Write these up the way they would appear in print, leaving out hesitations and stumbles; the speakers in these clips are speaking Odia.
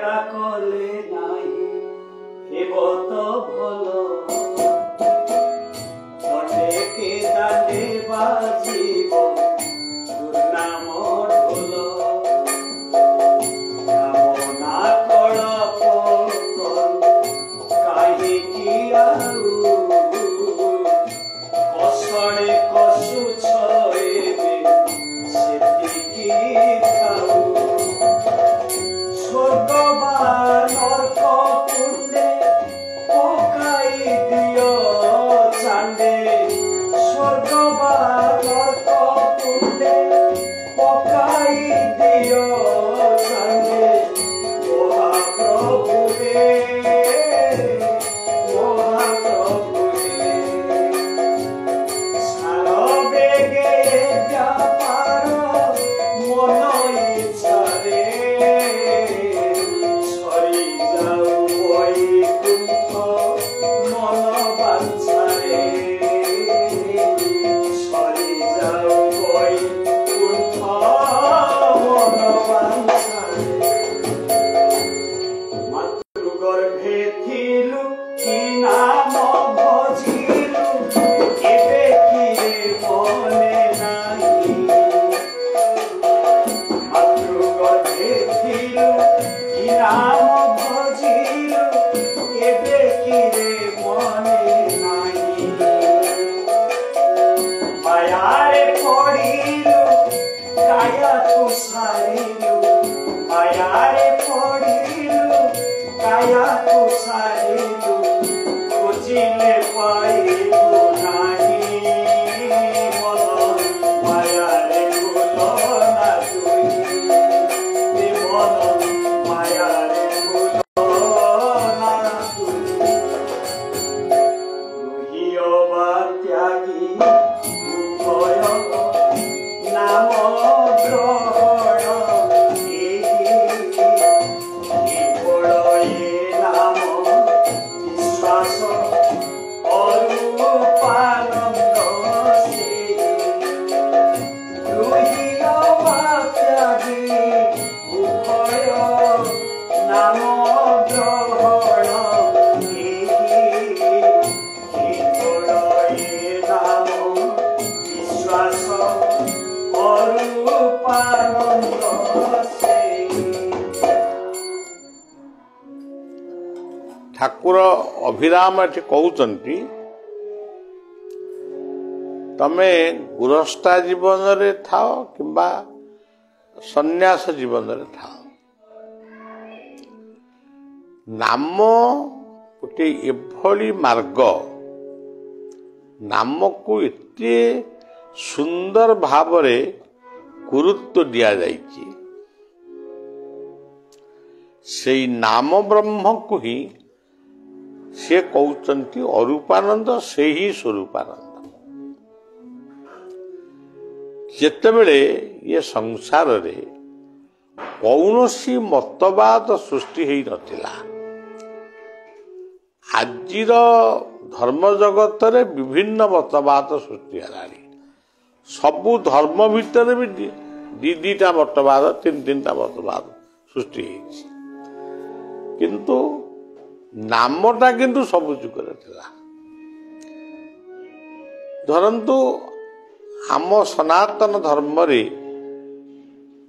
हेड़ा कले नाही हेब तो भलो तटे के दांडे बाजिब दुर्नाम ढोलो कामना कल कहीं की कसड़े कसु छेबे सेतिकी खाऊ स्वर्ग बा नरक कुंडे पकाई दियो चांडे स्वर्ग बा नरक कुंडे पकाई दियो चांडे महाप्रभु रे महाप्रभु रे सारो बेगे व्यापार मन इच्छा रे सरी जाऊ वैकुंठ मन बांछा रे सरी जाऊ वैकुंठ मन बांछा रे मातृगर्भे थिलु कि नाम भजिलु एबे कि मने नाही मातृगर्भे थिलु कि नाम भजिलु एबे कि मने नाही मायारे पड़िलु काया तु सारिलु मायारे पड़िलु काया तु सारिलु खोजिले पाइलु नाही मन मायारे भूलो ना तुई ए मन मायारे भूलो ना तुई तुहियो बा त्यागी उभय नाम ग्रहण केवल ये नाम विश्वास अरूपानंद से तुहियो बा त्यागी उभय नाम ग्रहण केवल ये नाम विश्वास अरूपानंद से ठाकुर अभिराम एठी कहउचंती तमे गृहस्था जीवन रे थाओ किंबा सन्यास जीवन रे थाओ नाम गोटे एभली मार्ग नाम को एते सुंदर भावरे गुरुत्व दिया जाइछि सेई नाम ब्रह्म को ही से कहउचंती अरूपानंद से ही स्वरूपानंद जेतेबेले ये संसार रे कौनसी मतवाद सृष्टि हेई नथिला आजिर धर्म जगत रे विभिन्न मतवाद सृष्टि हलानी सबु धर्म भितर भी दी दीटा मतवाद तीन टा मतवाद सृष्टि हेई किंतु नामटा किंतु सबु जुगरे थिला धरंतु आम सनातन धर्म रे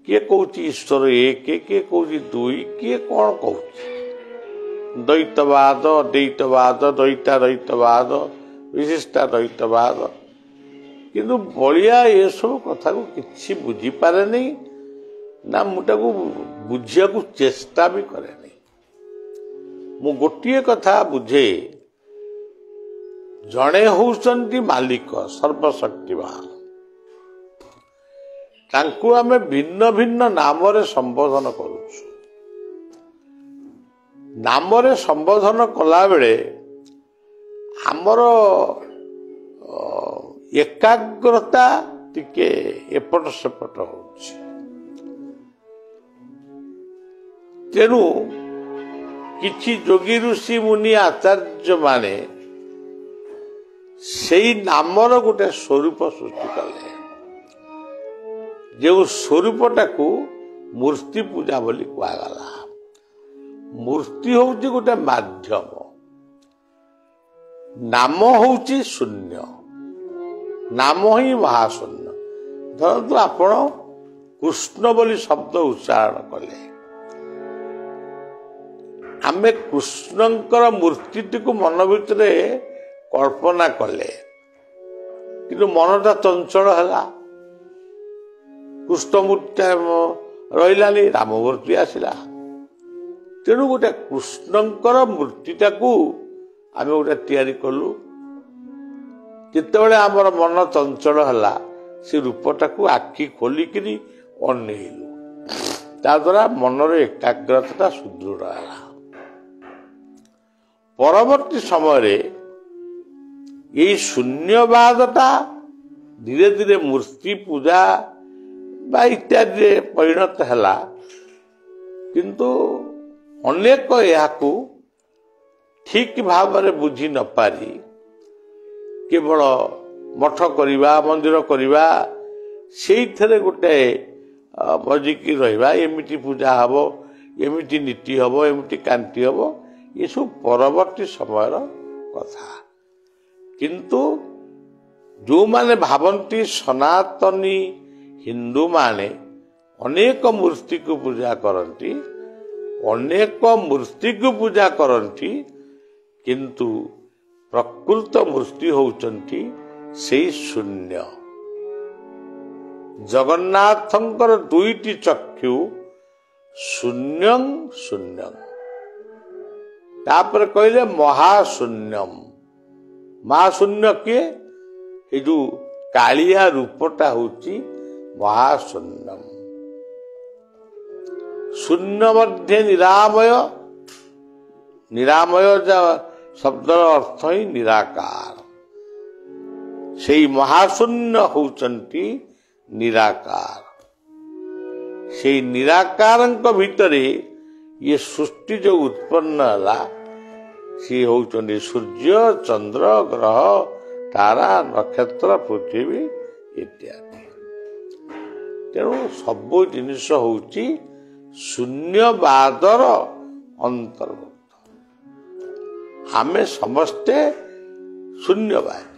किए कहूची ईश्वर एक किए कहूची दुई किए कौन कहूची द्वैतवाद अद्वैतवाद द्वैताद्वैतवाद विशिष्टाद्वैतवाद किंतु बलिया ये सब कथा को किसी बुझी पारे नहीं ना मुटा को बुझिया को चेष्टा भी करे नहीं मु गोटे कथा बुझे जड़े होउचंती मालिक सर्वशक्तिमान तांकु आमे भिन्न भिन्न नाम रे संबोधन करूछु नाम रे संबोधन कला बेले आमर एकाग्रता टिके एपट सेपट होउछि तेनु किछि जोगी ऋषि मुनि आचार्य माने सेई नामर गोटे स्वरूप सृष्टि कले जो स्वरूपटा को मूर्ति पूजा बोली कहगला ମୂର୍ତ୍ତି ହଉଛି ଗୋଟେ ମାଧ୍ୟମ, ନାମ ହଉଛି ଶୂନ୍ୟ, ନାମ ହିଁ ମହାଶୂନ୍ୟ। ଧରନ୍ତୁ ଆପଣ କୃଷ୍ଣ ବୋଲି ଶବ୍ଦ ଉଚ୍ଚାରଣ କଲେ, ଆମେ କୃଷ୍ଣଙ୍କର ମୂର୍ତ୍ତିଟିକୁ ମନ ଭିତରେ କଳ୍ପନା କଲେ, କିନ୍ତୁ ମନଟା ଚଞ୍ଚଳ ହେଲା, କୃଷ୍ଣ ମୂର୍ତ୍ତି ରହିଲାନି, ରାମ ମୂର୍ତ୍ତି ଆସିଲା। ତେଣୁ ଗୋଟେ କୃଷ୍ଣଙ୍କର ମୂର୍ତ୍ତିଟାକୁ ଆମେ ଗୋଟେ ତିଆରି କଲୁ। ଯେତେବେଳେ ଆମର ମନ ଚଞ୍ଚଳ ହେଲା, ସେ ରୂପଟାକୁ ଆଖି ଖୋଲିକିରି ଅନେଇଲୁ, ତା ଦ୍ୱାରା ମନର ଏକାଗ୍ରତାଟା ସୁଦୃଢ଼ ହେଲା। ପରବର୍ତ୍ତୀ ସମୟରେ ଏଇ ଶୂନ୍ୟବାଦଟା ଧୀରେ ଧୀରେ ମୂର୍ତ୍ତି ପୂଜା ବା ଇତ୍ୟାଦିରେ ପରିଣତ ହେଲା। କିନ୍ତୁ ଅନେକ ଏହାକୁ ଠିକ ଭାବରେ ବୁଝି ନପାରି କେବଳ ମଠ କରିବା, ମନ୍ଦିର କରିବା, ସେଇଥିରେ ଗୋଟେ ବଜିକି ରହିବା, ଏମିତି ପୂଜା ହବ, ଏମିତି ନୀତି ହବ, ଏମିତି କାନ୍ତି ହବ, ଏସବୁ ପରବର୍ତ୍ତୀ ସମୟର କଥା। କିନ୍ତୁ ଯେଉଁମାନେ ଭାବନ୍ତି ସନାତନୀ ହିନ୍ଦୁମାନେ ଅନେକ ମୂର୍ତ୍ତିକୁ ପୂଜା କରନ୍ତି, ଅନେକ ମୂର୍ତ୍ତିକୁ ପୂଜା କରନ୍ତି, କିନ୍ତୁ ପ୍ରକୃତ ମୂର୍ତ୍ତି ହେଉଛନ୍ତି ସେଇ ଶୂନ୍ୟ। ଜଗନ୍ନାଥଙ୍କର ଦୁଇଟି ଚକ୍ଷୁ ଶୂନ୍ୟଂ ଶୂନ୍ୟଂ, ତାପରେ କହିଲେ ମହାଶୂନ୍ୟମ। ମହାଶୂନ୍ୟ କିଏ? ଏ ଯୋଉ କାଳିଆ ରୂପଟା ହଉଛି ମହାଶୂନ୍ୟମ। ଶୂନ୍ୟ ମଧ୍ୟ ନିରାମୟ, ନିରାମୟ ଶବ୍ଦର ଅର୍ଥ ହିଁ ନିରାକାର। ସେଇ ମହାଶୂନ୍ୟ ହଉଛନ୍ତି ନିରାକାର। ସେଇ ନିରାକାରଙ୍କ ଭିତରେ ଇଏ ସୃଷ୍ଟି ଯୋଉ ଉତ୍ପନ୍ନ ହେଲା, ସିଏ ହଉଛନ୍ତି ସୂର୍ଯ୍ୟ, ଚନ୍ଦ୍ର, ଗ୍ରହ, ତାରା, ନକ୍ଷତ୍ର, ପୃଥିବୀ ଇତ୍ୟାଦି। ତେଣୁ ସବୁ ଜିନିଷ ହଉଛି ଶୂନ୍ୟବାଦର ଅନ୍ତର୍ଭୁକ୍ତ। ଆମେ ସମସ୍ତେ ଶୂନ୍ୟବାଦୀ।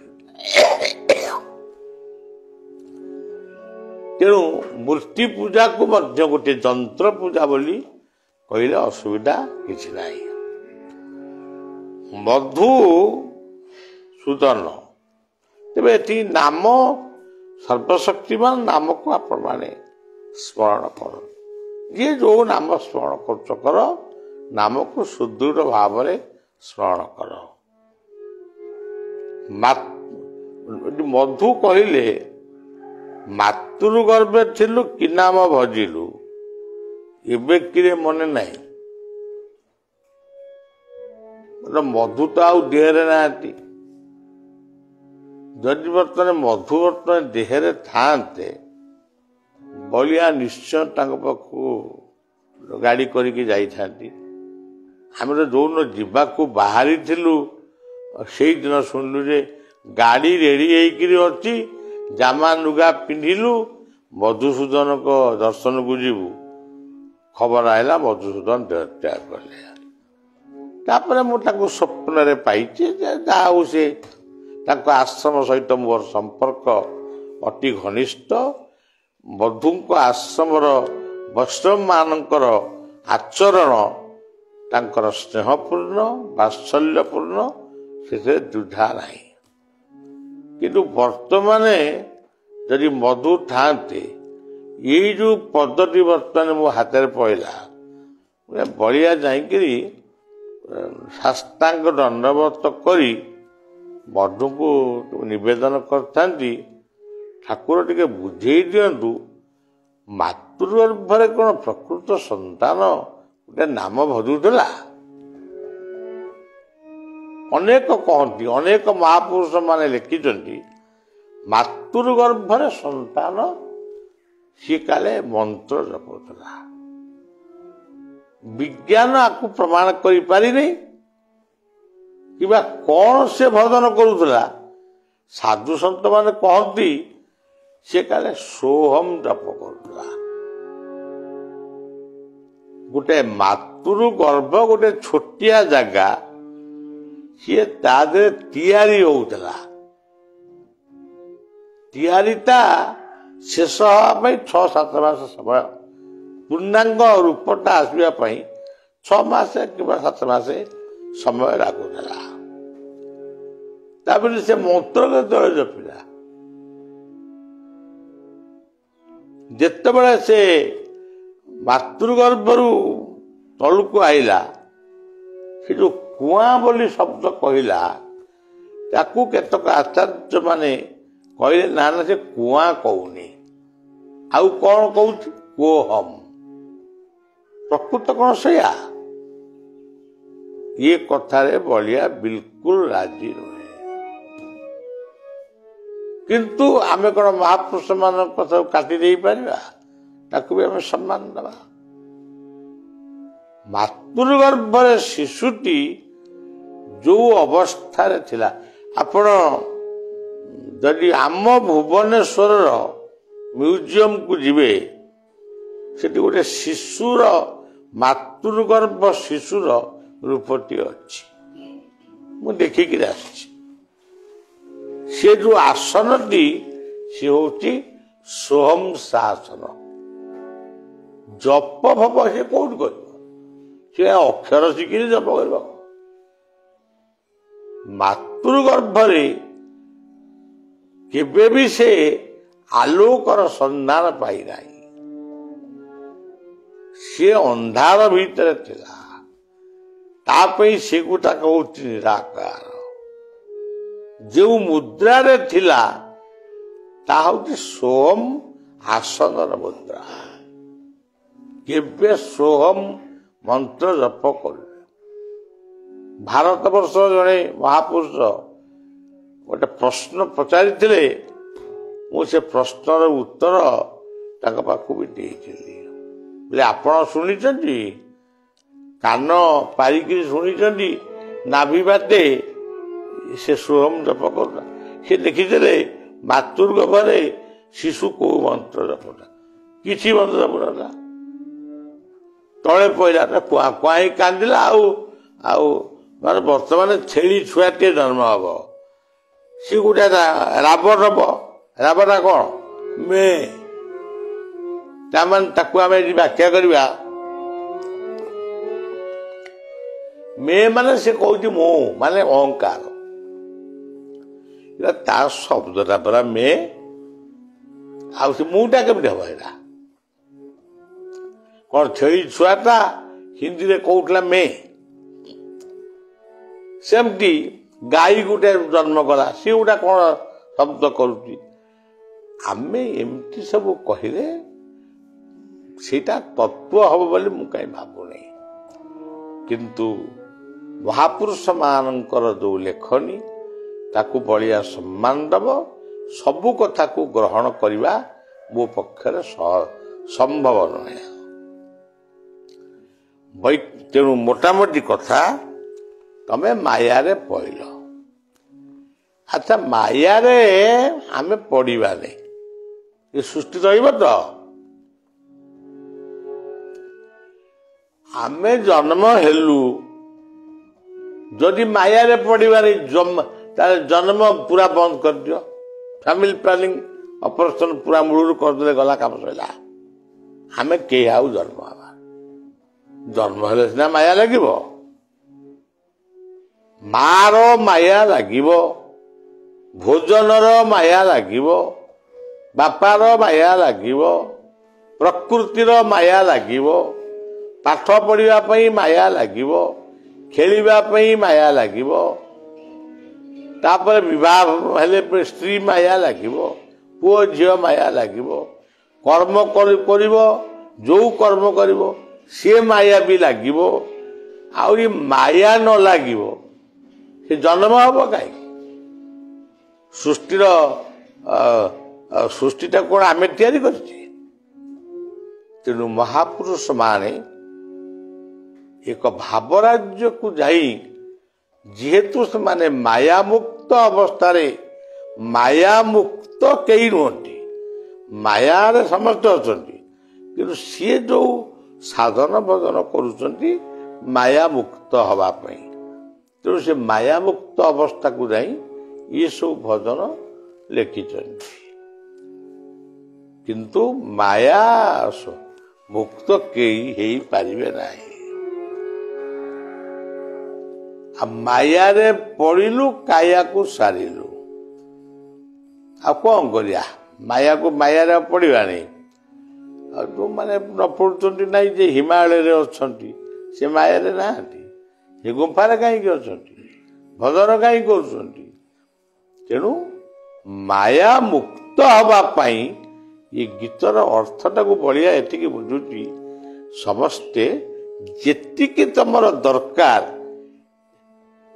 ତେଣୁ ମୂର୍ତ୍ତି ପୂଜାକୁ ମଧ୍ୟ ଗୋଟିଏ ଯନ୍ତ୍ର ପୂଜା ବୋଲି କହିଲେ ଅସୁବିଧା କିଛି ନାହିଁ। ମଧୁସୂଦନ, ତେବେ ଏଠି ନାମ ସର୍ବଶକ୍ତିମାନ ନାମକୁ ଆପଣମାନେ ସ୍ମରଣ କରନ୍ତୁ। ଯିଏ ଯୋଉ ନାମ ସ୍ମରଣ କରୁଛ କର, ନାମକୁ ସୁଦୃଢ଼ ଭାବରେ ସ୍ମରଣ କର। ମଧୁ କହିଲେ ମାତୃ ଗର୍ଭେ ଥିଲୁ କି ନାମ ଭଜିଲୁ, ଏବେ କିରେ ମନେ ନାହିଁ। ମଧୁ ତ ଆଉ ଦେହରେ ନାହାନ୍ତି। ଯଦି ବର୍ତ୍ତମାନ ମଧୁ ବର୍ତ୍ତମାନ ଦେହରେ ଥାଆନ୍ତେ, ବଳିଆ ନିଶ୍ଚୟ ତାଙ୍କ ପାଖକୁ ଗାଡ଼ି କରିକି ଯାଇଥାନ୍ତି। ଆମେ ତ ଯୋଉଦିନ ଯିବାକୁ ବାହାରିଥିଲୁ, ସେଇଦିନ ଶୁଣିଲୁ ଯେ ଗାଡ଼ି ରେଡ଼ି ହେଇକିରି ଅଛି, ଜାମା ଲୁଗା ପିନ୍ଧିଲୁ, ମଧୁସୂଦନଙ୍କ ଦର୍ଶନକୁ ଯିବୁ। ଖବର ଆସିଲା ମଧୁସୂଦନ ଦେହ ତ୍ୟାଗ କଲେ। ତାପରେ ମୁଁ ତାଙ୍କୁ ସ୍ୱପ୍ନରେ ପାଇଛି ଯେ ଯାହା ହଉ ସେ ତାଙ୍କ ଆଶ୍ରମ ସହିତ ମୋର ସମ୍ପର୍କ ଅତି ଘନିଷ୍ଠ। ମଧୁଙ୍କ ଆଶ୍ରମର ବୈଷ୍ଣବମାନଙ୍କର ଆଚରଣ ତାଙ୍କର ସ୍ନେହପୂର୍ଣ୍ଣ, ବାତ୍ସଲ୍ୟପୂର୍ଣ୍ଣ, ସେଥିରେ ଦ୍ୱିଧା ନାହିଁ। କିନ୍ତୁ ବର୍ତ୍ତମାନ ଯଦି ମଧୁ ଥାଆନ୍ତେ, ଏଇ ଯୋଉ ପଦଟି ବର୍ତ୍ତମାନ ମୋ ହାତରେ ପଡ଼ିଲା, ବଳିଆ ଯାଇକିରି ଶାସ୍ତାଙ୍ଗ ଦଣ୍ଡବତ କରି ମଧୁଙ୍କୁ ନିବେଦନ କରିଥାନ୍ତି, ଠାକୁର ଟିକେ ବୁଝେଇ ଦିଅନ୍ତୁ, ମାତୃଗର୍ଭରେ କ'ଣ ପ୍ରକୃତ ସନ୍ତାନ ଗୋଟେ ନାମ ଭଜୁଥିଲା? ଅନେକ କହନ୍ତି, ଅନେକ ମହାପୁରୁଷ ମାନେ ଲେଖିଛନ୍ତି, ମାତୃଗର୍ଭରେ ସନ୍ତାନ ସିଏ କାଳେ ମନ୍ତ୍ର ଜପୁଥିଲା। ବିଜ୍ଞାନ ଆକୁ ପ୍ରମାଣ କରିପାରିନି, କିମ୍ବା କ'ଣ ସେ ଭଜନ କରୁଥିଲା। ସାଧୁ ସନ୍ଥ ମାନେ କହନ୍ତି ସେ କାଳେ ସୋହମ ଜପ କରୁଥିଲା। गोटे मातृ गर्भ गोटे छोटिया जगह सी ता तैयारी होता तैयारीटा शेष हाँपाई 6-7 मास समय पूर्णांग रूपटा आसवाई 6 मास कि 7 मास समय लगुला तापर से मंत्र जो जपिला जिते से मातृगर्भ तलू आईला से जो कुआ बोली शब्द कहला ताकू केतक आचार्य माने कहले ना ना से कुआ कहूनी आउ कौन कहूँ कोहम प्रकृत कौन सया ये कथारे बलिया बिल्कुल राजी नुहे किंतु आमे कौन महापुरुष मान कथा काटी दे पारिबा ताकू भी आमे सम्मान दबा मातृगर्भरे शिशुटी जो अवस्था थिला आपण जदि आम भुवनेश्वर म्यूजियम को जीवे सेठी गोटे शिशुर मातृगर्भ शिशुर रूपटी अच्छी मु देखिक से जो आसनटी सी हूँ सोहम शासन जप फप से कौट कर से अक्षर शिखी जप कर मातृगर्भरे केबे भी से आलोकर संधान पाई नहीं से अंधार भीतर थिला तापई से गोटा कहूँ निराकार जो मुद्रा रे थिला ता हूँ सोहम आसन मुद्रा केबे सोहम मंत्र जप कर भारत वर्ष जड़े महापुरुष गोटे प्रश्न पचारि से प्रश्नर उत्तर ताक पाखु भी बोले आपण शुणी कान पारिक शुणी नाभि बाटे से सोहम जप कर से देखीदे मातृगर्भरे शिशु को मंत्र जपटा किसी मंत्र जप ना तले पड़ा कुआ कुआ ही कांदिला आउ माने वर्तमान छेली छुआटे जन्म हम सी गोटे राबर नब राबरटा कौन मे ताकू आम व्याख्या करवा मे माने से कहूँ मो माने अहंकार तार शब्दटा परा मे आ मुटा केमती हम यहाँ कौन छेली छुआटा हिंदी में कहूला मे सेमती गाई गोटे जन्म कला सी गोटा कौन शब्द करुच्ची आमे एमती सब कहले सेटा तत्व हम बोली मु कहीं भावुनी किंतु महापुरुष मानकर जो लेखनी ताकू बलिया सम्मान दब सबू कथा को ग्रहण करवा मो पक्षर संभव नुहे तेणु मोटामोटी कथा तमे माया रे पड़िल अच्छा माया रे आमे पड़िबा नहीं ये सृष्टि रहिबो तो आमे जन्म हेलु जदि माया रे पड़िबा नहीं जन्म पूरा बंद कर दियो फैमिली प्लानिंग ऑपरेशन पूरा मूल कर दे गला काम सला आमे के आउ जन्म हेले सिना माया लागिबो मार माया लागिबो भोजनर माया लागिबो बापार माया लागिबो प्रकृतिर माया लागिबो पाठ पढ़िबा पई माया लागिबो खेलिबा पई माया लागिबो तापर विवाह हेले स्त्री माया लागिबो पुओ झियो माया लागिबो कर्म करिबो जो कर्म करिबो से माया भी लागिबो आउरी माया न लागिबो से जन्म हम कहीं सृष्टिर सृष्टिटा कौन आम तैयारी कर तेणु महापुरुष माने एक भावराज्य को जाई जेहेतु से माने माया मुक्त अवस्था माया मुक्त कई नुहति माया समस्त अच्छा कि सी जो ସାଧନ ଭଜନ କରୁଛନ୍ତି ମାୟା ମୁକ୍ତ ହେବା ପାଇଁ। ତେଣୁ ସେ ମାୟା ମୁକ୍ତ ଅବସ୍ଥାକୁ ଯାଇ ଏସବୁ ଭଜନ ଲେଖିଛନ୍ତି। କିନ୍ତୁ ମାୟା ମୁକ୍ତ କେହି ହେଇପାରିବେ ନାହିଁ। ଆଉ ମାୟାରେ ପଡ଼ିଲୁ କାୟାକୁ ସାରିଲୁ। ଆଉ କ'ଣ କରିବା? ମାୟାରେ ପଡ଼ିବାନି। ଆଉ ଯେଉଁମାନେ ନ ପଡ଼ୁଛନ୍ତି ନାହିଁ, ଯେ ହିମାଳୟରେ ଅଛନ୍ତି ସେ ମାୟାରେ ନାହାନ୍ତି, ସେ ଗୁମ୍ଫାରେ କାହିଁକି ଅଛନ୍ତି, ଭଜନ କାହିଁକି କରୁଛନ୍ତି? ତେଣୁ ମାୟା ମୁକ୍ତ ହେବା ପାଇଁ ଏ ଗୀତର ଅର୍ଥଟାକୁ ବଳିଆ ଏତିକି ବୁଝୁଛି, ସମସ୍ତେ ଯେତିକି ତମର ଦରକାର,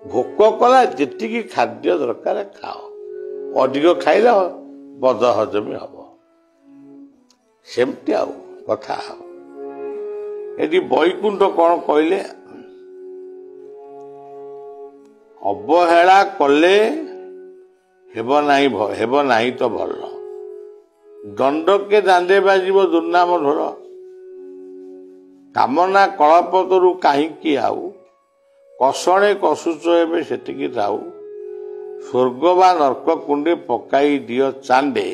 ଭୋକ କଲା ଯେତିକି ଖାଦ୍ୟ ଦରକାର ଖାଅ, ଅଧିକ ଖାଇଲେ ବଦ ହଜମି ହବ। ସେମିତି ଆଉ କଥା। ଏଠି ବୈକୁଣ୍ଠ କ'ଣ କହିଲେ? ଅବହେଳା କଲେ ହେବ ନାହିଁ ତ ଭଲ, ଦଣ୍ଡକେ ଦାଣ୍ଡେ ବାଜିବ ଦୁର୍ନାମ ଢୋଲ, କାମନା କଳପତରୁ କାହିଁକି ଆଉ, କଷଣେ କଷୁଛ ଏବେ ସେତିକି ଥାଉ, ସ୍ୱର୍ଗ ବା ନର୍କ କୁଣ୍ଡେ ପକାଇ ଦିଅ ଚାଣ୍ଡେ,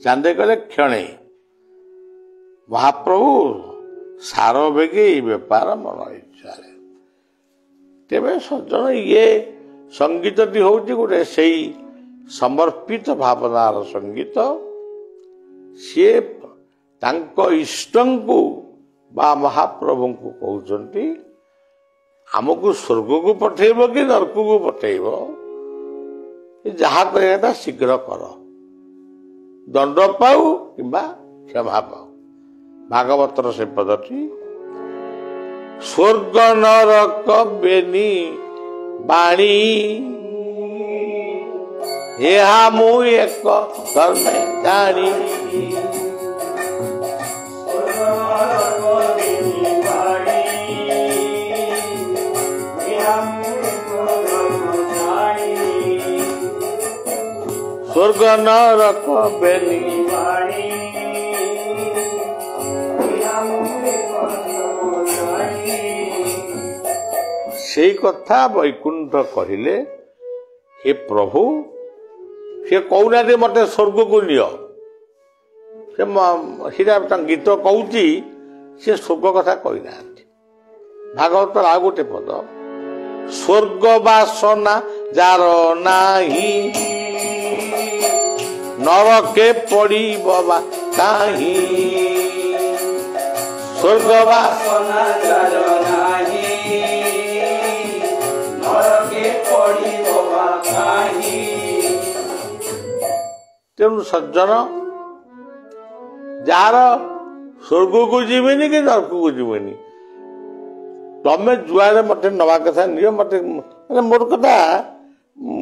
ଚାଣ୍ଡେ କଲେ କ୍ଷଣେ, ମହାପ୍ରଭୁ ସାର ବେଗେ ବେପାର ମନ ଇଚ୍ଛାରେ। ତେବେ ସଜ୍ଜନ, ଇଏ ସଙ୍ଗୀତଟି ହେଉଛି ଗୋଟେ ସେଇ ସମର୍ପିତ ଭାବନାର ସଙ୍ଗୀତ। ସିଏ ତାଙ୍କ ଇଷ୍ଟଙ୍କୁ ବା ମହାପ୍ରଭୁଙ୍କୁ କହୁଛନ୍ତି, ଆମକୁ ସ୍ୱର୍ଗକୁ ପଠେଇବ କି ନର୍କକୁ ପଠେଇବ, ଯାହା କରିବା ଶୀଘ୍ର କର, ଦଣ୍ଡ ପାଉ କିମ୍ବା କ୍ଷମା ପାଉ। ଭାଗବତର ସେ ପଦଟି, ସ୍ୱର୍ଗ ନରକ ବେନି ବାଣୀ, ଏହା ମୁଁ ଏକ ଧର୍ମେ ଜାଣି, ସ୍ୱର୍ଗ ନରକ ବେନି ବାଣୀ, ସେଇ କଥା ବୈକୁଣ୍ଠ କହିଲେ, ହେ ପ୍ରଭୁ, ସେ କହୁନାହାନ୍ତି ମତେ ସ୍ୱର୍ଗକୁ ନିଅ, ସେଟା ଗୀତ କହୁଛି, ସେ ସ୍ୱର୍ଗ କଥା କହିନାହାନ୍ତି। ଭାଗବତର ଆଉ ଗୋଟେ ପଦ, ସ୍ୱର୍ଗ ବାସନା ଯାର ନାହିଁ, ନରକେ ପଡ଼ିବ ବା କାହିଁ, ସ୍ୱର୍ଗ ବାସନା ଯାର ନାହିଁ, ନରକେ ପଡ଼ିବ ବା କାହିଁ। ତେଣୁ ସଜ୍ଜନ, ଯାହାର ସ୍ୱର୍ଗକୁ ଯିବେନି କି ନରକକୁ ଯିବେନି, ତମେ ଯୁଆଡ଼େ ମତେ ନବା କଥା ନିଅ, ମତେ ମୋର କଥା,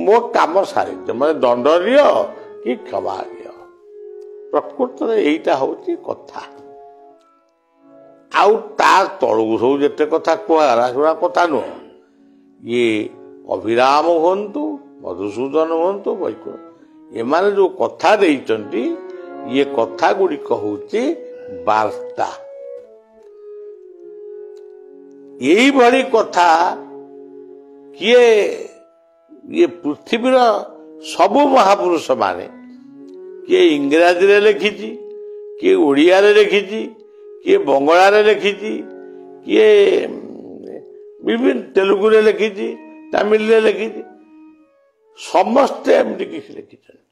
ମୋ କାମ ସାରିଛ, ମତେ ଦଣ୍ଡ ନିଅ କି କ୍ଷମା ନିଅ। ପ୍ରକୃତରେ ଏଇଟା ହଉଛି କଥା। ଆଉ ତା ତଳକୁ ସବୁ ଯେତେ କଥା କୁହାଗଲା ସେଗୁଡ଼ା କଥା ନୁହଁ। ଇଏ ଅଭିରାମ ହୁଅନ୍ତୁ, ମଧୁସୂଦନ ହୁଅନ୍ତୁ, ବୈକୁଣ୍ଠ, ଏମାନେ ଯୋଉ କଥା ଦେଇଛନ୍ତି, ଇଏ କଥା ଗୁଡ଼ିକ ହଉଛି ବାର୍ତ୍ତା। ଏଇଭଳି କଥା ଇଏ ପୃଥିବୀର ସବୁ ମହାପୁରୁଷ ମାନେ, କିଏ ଇଂରାଜୀରେ ଲେଖିଛି, କିଏ ଓଡ଼ିଆରେ ଲେଖିଛି, କିଏ ବଙ୍ଗଳାରେ ଲେଖିଛି, କିଏ ବିଭିନ୍ନ ତେଲୁଗୁରେ ଲେଖିଛି, ତାମିଲରେ ଲେଖିଛି, ସମସ୍ତେ ଏମିତି କିଛି ଲେଖିଛନ୍ତି।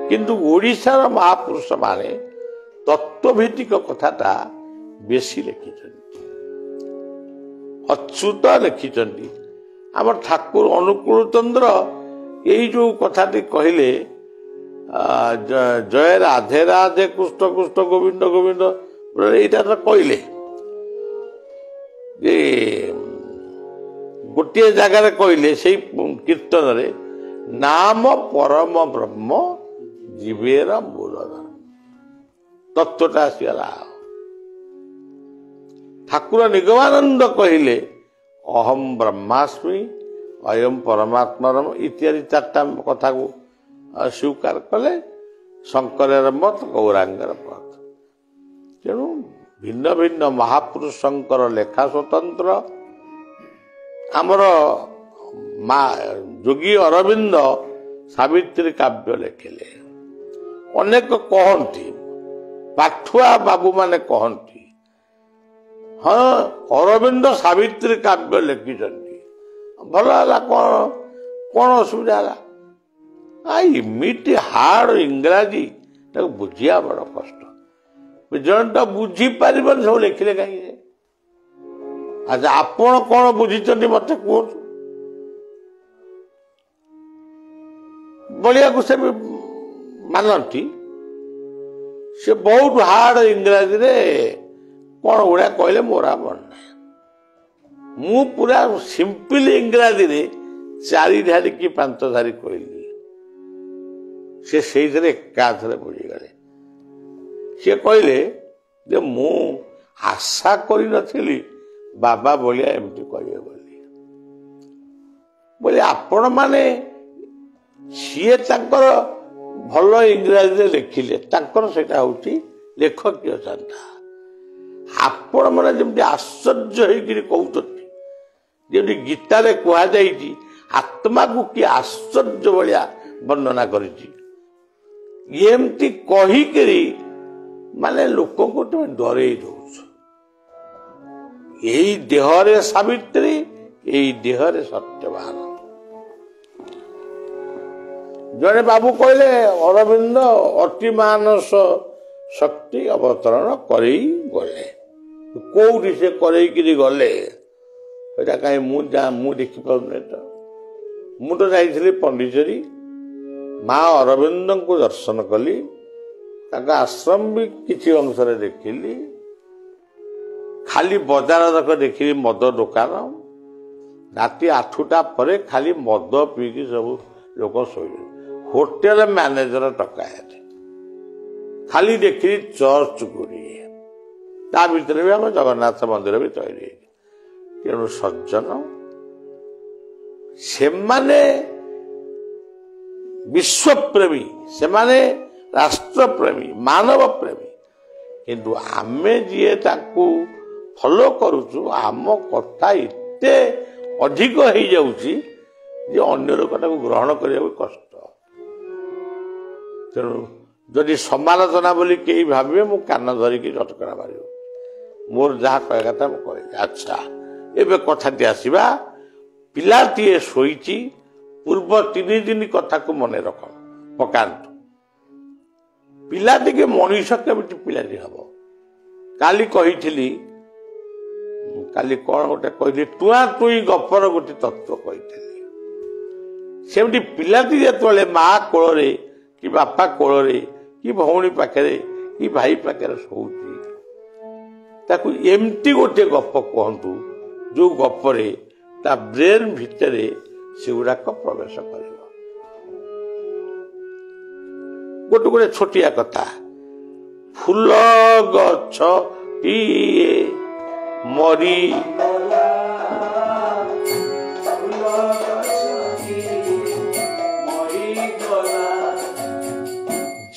କିନ୍ତୁ ଓଡ଼ିଶାର ମହାପୁରୁଷ ମାନେ ତତ୍ତ୍ୱଭିତ୍ତିକ କଥାଟା ବେଶୀ ଲେଖିଛନ୍ତି, ଅଚ୍ୟୁତ ଲେଖିଛନ୍ତି। ଆମ ଠାକୁର ଅନୁକୂଳ ଚନ୍ଦ୍ର ଏଇ ଯୋଉ କଥାଟି କହିଲେ, ଜୟ ରାଧେ ରାଧେ କୃଷ୍ଣ କୃଷ୍ଣ ଗୋବିନ୍ଦ ଗୋବିନ୍ଦ, ଏଇଟା ତ କହିଲେ ଯେ ଗୋଟିଏ ଜାଗାରେ କହିଲେ, ସେଇ କୀର୍ତ୍ତନରେ, ନାମ ପରମ ବ୍ରହ୍ମ ଜୀବେର ମୂଳଧନ, ତତ୍ଵଟା ଆସିଗଲା। ଠାକୁର ନିଗମାନନ୍ଦ କହିଲେ, ଅହମ ବ୍ରହ୍ମାସ୍ମି ଅୟମ ପରମାତ୍ମାର ଇତ୍ୟାଦି ଚାରିଟା କଥାକୁ ସ୍ୱୀକାର କଲେ। ଶଙ୍କରର ମତ, ଗୌରାଙ୍ଗର ମତ। ତେଣୁ ଭିନ୍ନ ଭିନ୍ନ ମହାପୁରୁଷଙ୍କର ଲେଖା ସ୍ୱତନ୍ତ୍ର। ଆମର ଯୋଗୀ ଅରବିନ୍ଦ ସାବିତ୍ରୀ କାବ୍ୟ ଲେଖିଲେ। ଅନେକ କହନ୍ତି, ପାଠୁଆ ବାବୁମାନେ କହନ୍ତି, ହଁ ଅରବିନ୍ଦ ସାବିତ୍ରୀ କାବ୍ୟ ଲେଖିଛନ୍ତି, ଭଲ ହେଲା, କଣ ଅସୁବିଧା ହେଲା? ଏମିତି ହାର୍ଡ ଇଂରାଜୀ ତାକୁ ବୁଝିବା ବଡ କଷ୍ଟ। ଜଣଟା ବୁଝିପାରିବନି ସବୁ ଲେଖିଲେ କାହିଁକି? ଆଚ୍ଛା, ଆପଣ କଣ ବୁଝିଛନ୍ତି ମତେ କୁହନ୍ତୁ। ବଳିଆକୁ ସେ ମାନନ୍ତି, ସେ ବହୁତ ହାର୍ଡ ଇଂରାଜୀରେ କଣ ଗୁଡା କହିଲେ ମୋର ମନେ ନାହିଁ। ମୁଁ ପୁରା ସିମ୍ପଲ ଇଂରାଜୀରେ 4 ଧାରି କି 5 ଧାରି କହିଲି, ସେ ସେଇଥିରେ ଏକାଥରେ ବୁଝିଗଲେ। ସେ କହିଲେ ଯେ ମୁଁ ଆଶା କରିନଥିଲି ବାବା ବଳିଆ ଏମିତି କହିବେ ବୋଲି ଆପଣ ମାନେ ସିଏ ତାଙ୍କର ଭଲ ଇଂରାଜୀରେ ଲେଖିଲେ, ତାଙ୍କର ସେଇଟା ହଉଛି ଲେଖକୀୟ ଚିନ୍ତା। ଆପଣ ମାନେ ଯେମିତି ଆଶ୍ଚର୍ଯ୍ୟ ହେଇକିରି କହୁଛନ୍ତି, ଯେମିତି ଗୀତାରେ କୁହାଯାଇଛି ଆତ୍ମାକୁ କି ଆଶ୍ଚର୍ଯ୍ୟ ଭଳିଆ ବର୍ଣ୍ଣନା କରିଛି, ଏମିତି କହିକିରି ମାନେ ଲୋକଙ୍କୁ ତୁମେ ଡରେଇ ଦଉଛ। ଏଇ ଦେହରେ ସାବିତ୍ରୀ, ଏଇ ଦେହରେ ସତ୍ୟବାନ। ଜଣେ ବାବୁ କହିଲେ ଅରବିନ୍ଦ ଅତି ମାନସ ଶକ୍ତି ଅବତରଣ କରେଇ ଗଲେ। କୋଉଠି ସେ କରେଇକିରି ଗଲେ ସେଇଟା କାହିଁ ମୁଁ ଦେଖିପାରୁନି। ମୁଁ ତ ଯାଇଥିଲି ପଣ୍ଡିଚେରୀ, ମା ଅରବିନ୍ଦଙ୍କୁ ଦର୍ଶନ କଲି, ତାଙ୍କ ଆଶ୍ରମ ବି କିଛି ଅଂଶରେ ଦେଖିଲି, ଖାଲି ବଜାର ଯାକ ଦେଖିଲି ମଦ ଦୋକାନ। ରାତି 8ଟା ପରେ ଖାଲି ମଦ ପିଇକି ସବୁ ଲୋକ ଶୋଇଲେ। ହୋଟେଲ ମ୍ୟାନେଜର ଟକାୟତ, ଖାଲି ଦେଖିଲି ଚର୍ଚ୍ଚ ଗୁଡ଼ିଏ, ତା ଭିତରେ ବି ଆମ ଜଗନ୍ନାଥ ମନ୍ଦିର ବି ତିଆରି ହେଇଛି। ତେଣୁ ସଜ୍ଜନ ସେମାନେ ବିଶ୍ୱପ୍ରେମୀ, ସେମାନେ ରାଷ୍ଟ୍ରପ୍ରେମୀ, ମାନବ ପ୍ରେମୀ। କିନ୍ତୁ ଆମେ ଯିଏ ତାକୁ ଫଲୋ କରୁଛୁ, ଆମ କଥା ଏତେ ଅଧିକ ହେଇଯାଉଛି ଯେ ଅନ୍ୟ ଲୋକ ତାକୁ ଗ୍ରହଣ କରିବାକୁ କଷ୍ଟ। ତେଣୁ ଯଦି ସମାଲୋଚନା ବୋଲି କେହି ଭାବିବେ, ମୁଁ କାନ ଧରିକି ଚଟକଣା ମାରିବ। ମୋର ଯାହା କହିବା କଥା ମୁଁ କହିଲି। ଆଚ୍ଛା, ଏବେ କଥାଟି ଆସିବା, ପିଲାଟିଏ ଶୋଇଛି, ପୂର୍ବ 3 ଦିନ କଥାକୁ ମନେ ପକାନ୍ତୁ। ପିଲା ଟିକେ ମଣିଷ କେମିତି ପିଲାଟି ହବ? କାଲି କହିଥିଲି, କାଲି କଣ ଗୋଟେ କହିଲି, ଟୁଆଁ ଟୁଇଁ ଗପର ଗୋଟେ ତତ୍ଵ କହିଥିଲି। ସେମିତି ପିଲାଟି ଯେତେବେଳେ ମା କୋଳରେ କି ବାପା କୋଳରେ କି ଭଉଣୀ ପାଖରେ କି ଭାଇ ପାଖରେ ଶୋଉଛି, ତାକୁ ଏମିତି ଗୋଟେ ଗପ କୁହନ୍ତୁ ଯୋଉ ଗପରେ ତା ବ୍ରେନ ଭିତରେ ସେଗୁଡାକ ପ୍ରବେଶ କରିବ। ଗୋଟେ ଛୋଟିଆ କଥା, ଫୁଲ ଗଛ ଟିଏ ମରି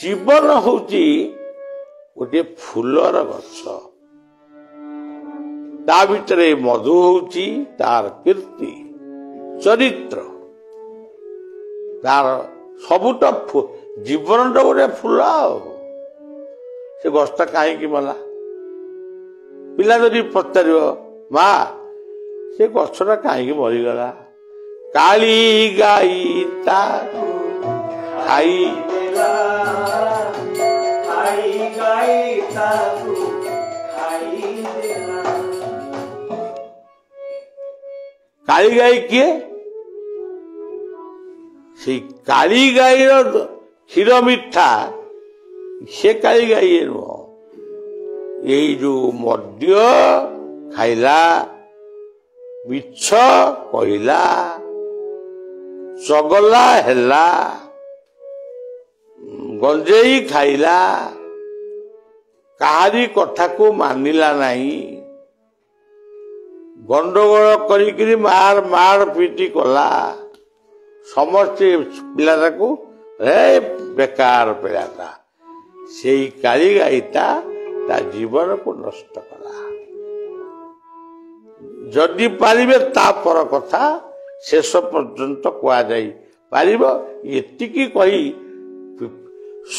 ଜୀବନ ହଉଛି ଗୋଟିଏ ଫୁଲର ଗଛ, ତା ଭିତରେ ମଧୁ ହଉଛି ତାର କୀର୍ତ୍ତି, ଚରିତ୍ର, ତାର ସବୁତ ଜୀବନଟା ଗୋଟେ ଫୁଲ। ଆଉ ସେ ଗଛଟା କାହିଁକି ମଲା? ପିଲା ଯଦି ପଚାରିବ, ମା ସେ ଗଛଟା କାହିଁକି ମରିଗଲା? କାଳି ଗାଈ ତାକୁ ଖାଇ କାଳି ଗାଈ କିଏ? ସେଇ କାଳି ଗାଈର କ୍ଷୀର ମିଠା, ସେ କାଳି ଗାଈ ନୁହଁ। ଏଇ ଯୋଉ ମଦ୍ୟ ଖାଇଲା, ମିଛ କହିଲା, ଚଗଲା ହେଲା, ଗଞ୍ଜେଇ ଖାଇଲା, କାହାରି କଥାକୁ ମାନିଲା ନାହିଁ, ଗଣ୍ଡଗୋଳ କରିକିରି ମାର ପିଟି କଲା, ସମସ୍ତେ ପିଲାଟାକୁ ବେକାର ପିଲାଟା, ସେଇ କାଳି ଗାଈଟା ତା ଜୀବନକୁ ନଷ୍ଟ କଲା। ଯଦି ପାରିବେ ତାପର କଥା ଶେଷ ପର୍ଯ୍ୟନ୍ତ କୁହାଯାଇ ପାରିବ। ଏତିକି କହି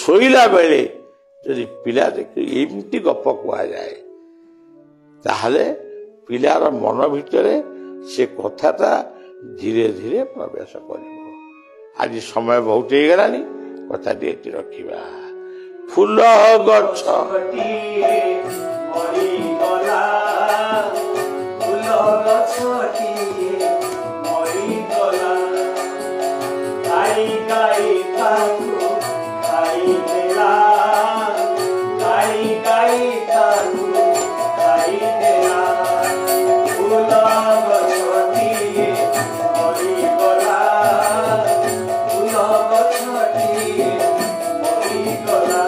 ଶୋଇଲା ବେଳେ ଯଦି ପିଲା ଦେଖି ଏମିତି ଗପ କୁହାଯାଏ ତାହେଲେ ପିଲାର ମନ ଭିତରେ ସେ କଥାଟା ଧୀରେ ଧୀରେ ପ୍ରବେଶ କରିବ। ଆଜି ସମୟ ବହୁତ ହେଇଗଲାଣି, କଥାଟି ଏଠି ରଖିବା। ଫୁଲ ଗଛ ମରିଗଲା, ଫୁଲ ଗଛଟିଏ ମରିଗଲା, ଗାଈ ଗାଈ ତାକୁ ଖାଇଦେଲା, ଗାଈ ଗାଈ ତାକୁ ଖାଇଦେଲା। ଫୁଲ ଗଛଟିଏ ମରିଗଲା, ଫୁଲ ଗଛଟିଏ ମରିଗଲା,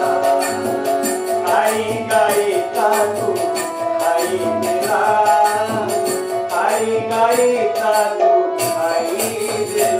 ଗାଈ ଗାଈ ତାକୁ ଖାଇଦେଲା, ଗାଈ ଗାଈ ତାକୁ ଖାଇଦେଲା।